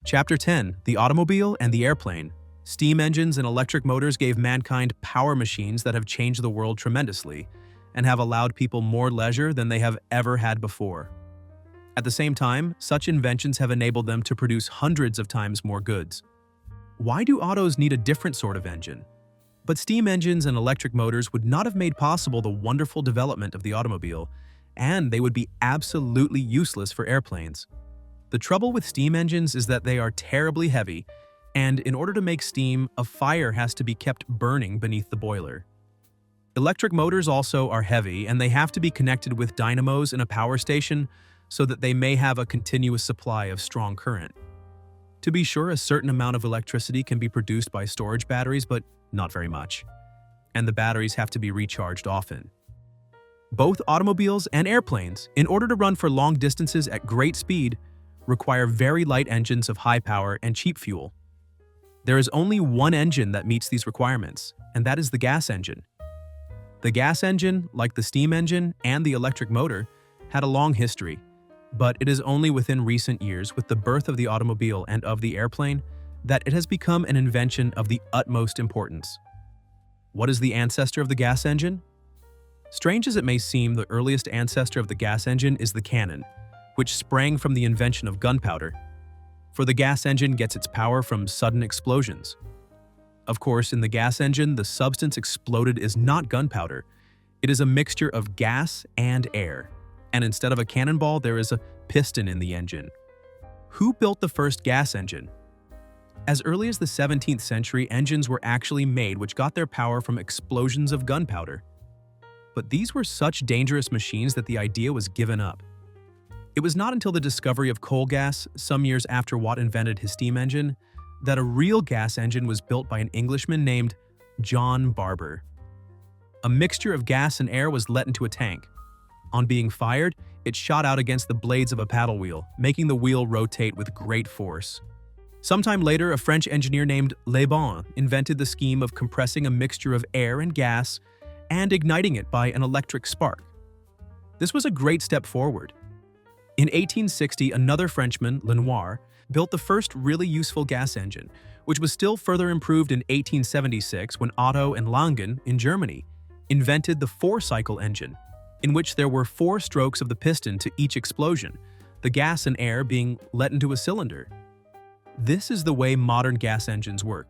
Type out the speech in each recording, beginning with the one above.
Chapter 10: The Automobile and the Airplane. Steam engines and electric motors gave mankind power machines that have changed the world tremendously and have allowed people more leisure than they have ever had before. At the same time, such inventions have enabled them to produce hundreds of times more goods. Why do autos need a different sort of engine? But steam engines and electric motors would not have made possible the wonderful development of the automobile, and they would be absolutely useless for airplanes. The trouble with steam engines is that they are terribly heavy, and in order to make steam, a fire has to be kept burning beneath the boiler. Electric motors also are heavy, and they have to be connected with dynamos in a power station so that they may have a continuous supply of strong current. To be sure, a certain amount of electricity can be produced by storage batteries, but not very much. And the batteries have to be recharged often. Both automobiles and airplanes, in order to run for long distances at great speed, require very light engines of high power and cheap fuel. There is only one engine that meets these requirements, and that is the gas engine. The gas engine, like the steam engine and the electric motor, had a long history, but it is only within recent years, with the birth of the automobile and of the airplane, that it has become an invention of the utmost importance. What is the ancestor of the gas engine? Strange as it may seem, the earliest ancestor of the gas engine is the cannon, which sprang from the invention of gunpowder. For the gas engine gets its power from sudden explosions. Of course, in the gas engine, the substance exploded is not gunpowder. It is a mixture of gas and air, and instead of a cannonball, there is a piston in the engine. Who built the first gas engine? As early as the 17th century, engines were actually made which got their power from explosions of gunpowder. But these were such dangerous machines that the idea was given up. It was not until the discovery of coal gas, some years after Watt invented his steam engine, that a real gas engine was built by an Englishman named John Barber. A mixture of gas and air was let into a tank. On being fired, it shot out against the blades of a paddle wheel, making the wheel rotate with great force. Sometime later, a French engineer named Le Bon invented the scheme of compressing a mixture of air and gas and igniting it by an electric spark. This was a great step forward. In 1860, another Frenchman, Lenoir, built the first really useful gas engine, which was still further improved in 1876 when Otto and Langen, in Germany, invented the four-cycle engine, in which there were 4 strokes of the piston to each explosion, the gas and air being let into a cylinder. This is the way modern gas engines work.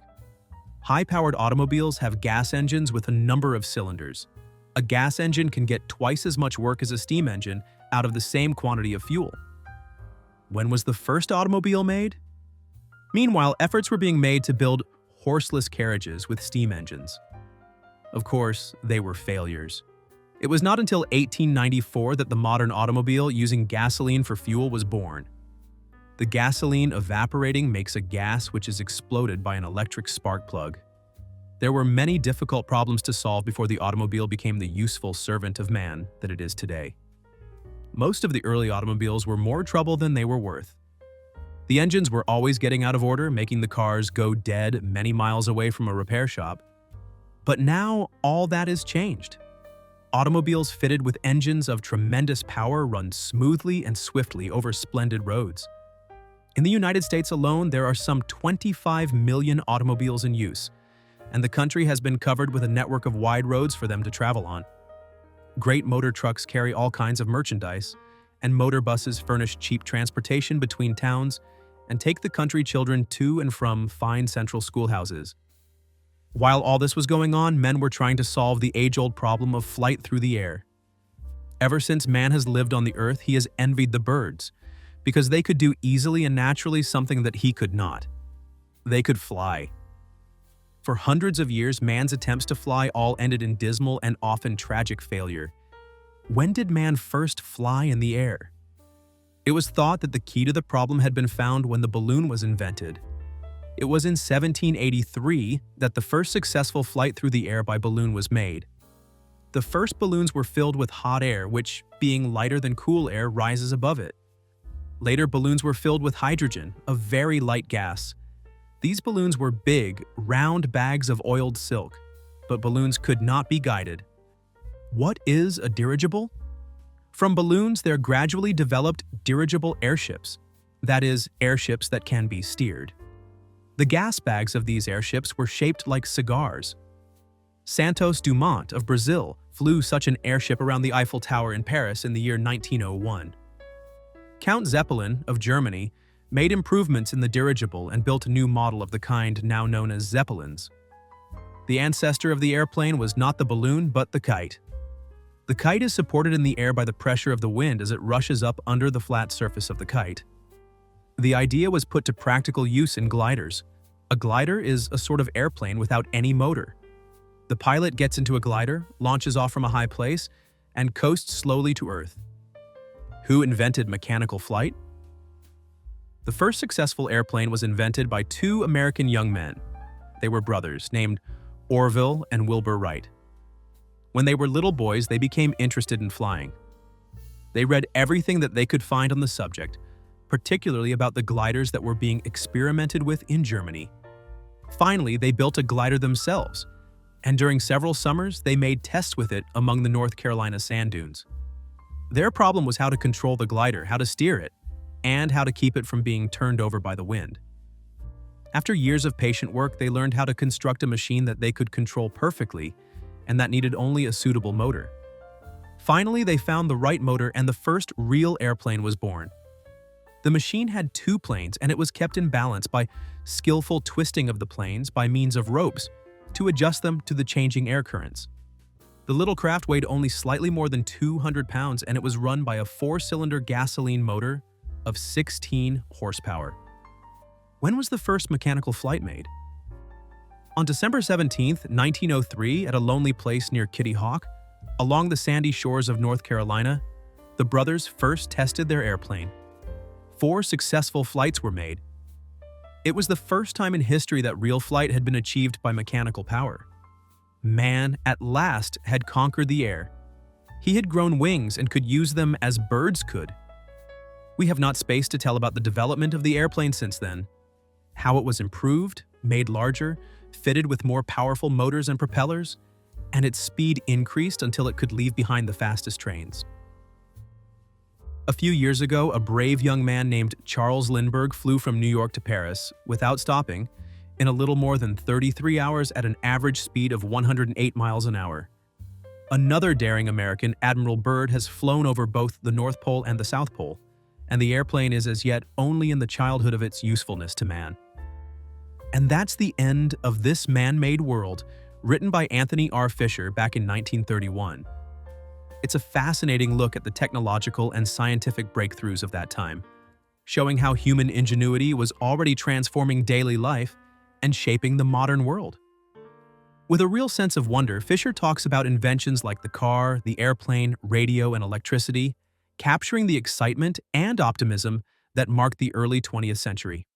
High-powered automobiles have gas engines with a number of cylinders. A gas engine can get twice as much work as a steam engine out of the same quantity of fuel. When was the first automobile made? Meanwhile, efforts were being made to build horseless carriages with steam engines. Of course, they were failures. It was not until 1894 that the modern automobile using gasoline for fuel was born. The gasoline evaporating makes a gas which is exploded by an electric spark plug. There were many difficult problems to solve before the automobile became the useful servant of man that it is today. Most of the early automobiles were more trouble than they were worth. The engines were always getting out of order, making the cars go dead many miles away from a repair shop. But now all that is changed. Automobiles fitted with engines of tremendous power run smoothly and swiftly over splendid roads. In the United States alone, there are some 25 million automobiles in use, and the country has been covered with a network of wide roads for them to travel on. Great motor trucks carry all kinds of merchandise, and motor buses furnish cheap transportation between towns and take the country children to and from fine central schoolhouses. While all this was going on, men were trying to solve the age-old problem of flight through the air. Ever since man has lived on the earth, he has envied the birds, because they could do easily and naturally something that he could not. They could fly. For hundreds of years, man's attempts to fly all ended in dismal and often tragic failure. When did man first fly in the air? It was thought that the key to the problem had been found when the balloon was invented. It was in 1783 that the first successful flight through the air by balloon was made. The first balloons were filled with hot air, which, being lighter than cool air, rises above it. Later, balloons were filled with hydrogen, a very light gas. These balloons were big, round bags of oiled silk, but balloons could not be guided. What is a dirigible? From balloons, there gradually developed dirigible airships. That is, airships that can be steered. The gas bags of these airships were shaped like cigars. Santos Dumont of Brazil flew such an airship around the Eiffel Tower in Paris in the year 1901. Count Zeppelin of Germany made improvements in the dirigible and built a new model of the kind now known as Zeppelins. The ancestor of the airplane was not the balloon, but the kite. The kite is supported in the air by the pressure of the wind as it rushes up under the flat surface of the kite. The idea was put to practical use in gliders. A glider is a sort of airplane without any motor. The pilot gets into a glider, launches off from a high place, and coasts slowly to Earth. Who invented mechanical flight? The first successful airplane was invented by two American young men. They were brothers, named Orville and Wilbur Wright. When they were little boys, they became interested in flying. They read everything that they could find on the subject, particularly about the gliders that were being experimented with in Germany. Finally, they built a glider themselves, and during several summers, they made tests with it among the North Carolina sand dunes. Their problem was how to control the glider, how to steer it, and how to keep it from being turned over by the wind. After years of patient work, they learned how to construct a machine that they could control perfectly and that needed only a suitable motor. Finally, they found the right motor and the first real airplane was born. The machine had two planes and it was kept in balance by skillful twisting of the planes by means of ropes to adjust them to the changing air currents. The little craft weighed only slightly more than 200 pounds and it was run by a four-cylinder gasoline motor of 16 horsepower. When was the first mechanical flight made? On December 17, 1903, at a lonely place near Kitty Hawk, along the sandy shores of North Carolina, the brothers first tested their airplane. 4 successful flights were made. It was the first time in history that real flight had been achieved by mechanical power. Man, at last, had conquered the air. He had grown wings and could use them as birds could. We have not space to tell about the development of the airplane since then, how it was improved, made larger, fitted with more powerful motors and propellers, and its speed increased until it could leave behind the fastest trains. A few years ago, a brave young man named Charles Lindbergh flew from New York to Paris, without stopping, in a little more than 33 hours at an average speed of 108 miles an hour. Another daring American, Admiral Byrd, has flown over both the North Pole and the South Pole, and the airplane is as yet only in the childhood of its usefulness to man. And that's the end of This Man-Made World, written by Anthony R. Fisher back in 1931. It's a fascinating look at the technological and scientific breakthroughs of that time, showing how human ingenuity was already transforming daily life and shaping the modern world. With a real sense of wonder, Fisher talks about inventions like the car, the airplane, radio, and electricity, capturing the excitement and optimism that marked the early 20th century.